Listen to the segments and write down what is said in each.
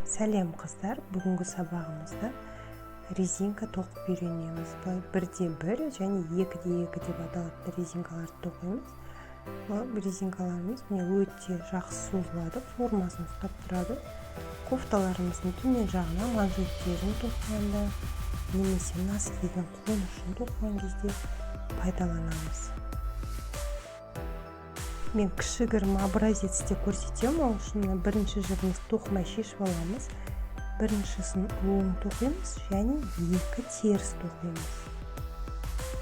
Сәлем қыздар, бүгінгі сабағымызда резинка тоқып үйренеміз. Бұл 1-1 және 2-2 деп аталатын резинкаларды тоқимыз. Бұл резинкаларымыз өте жақсы созылады, формасын ұстап тұрады. Кофталарымыздың төмен жағына манжеттерін тоқығанда немесе носкидің қонышын тоқыған кезде пайдаланамыз. Мен кішігірім образецте көрсетемін. Ол үшін бірінші жібімізді тоқымай шешіп аламыз. Біріншісін оң тоқимыз және 2 теріс тоқимыз.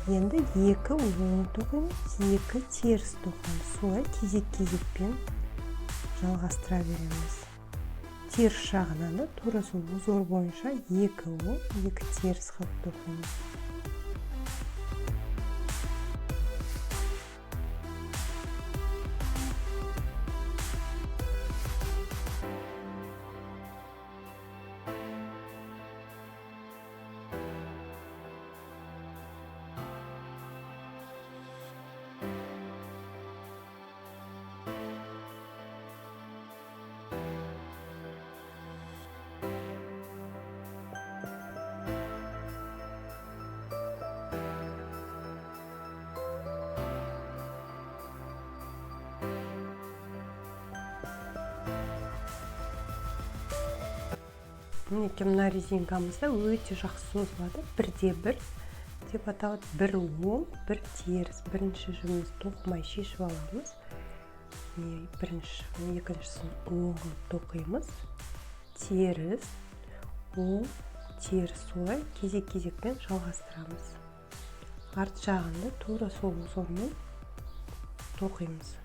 Енді 2 оң тоқимыз, 2 теріс тоқимыз. Солай кезек-кезекпен жалғастыра береміз. Теріс жағынан да тура сол узор бойынша 2 оң, 2 теріс қылып тоқимыз. Мінекей мына резинкамызда өте жақсы созылады. 1-1 деп аталады. 1 оң, 1 теріс. Бірінші жібімізді тоқымай шешіп аламыз. Бірінші, екіншісін оң қылып тоқимыз. Теріс, оң, теріс. Солай кезек-кезекпен жалғастырамыз. Арт жағында тура сол узормен тоқимыз.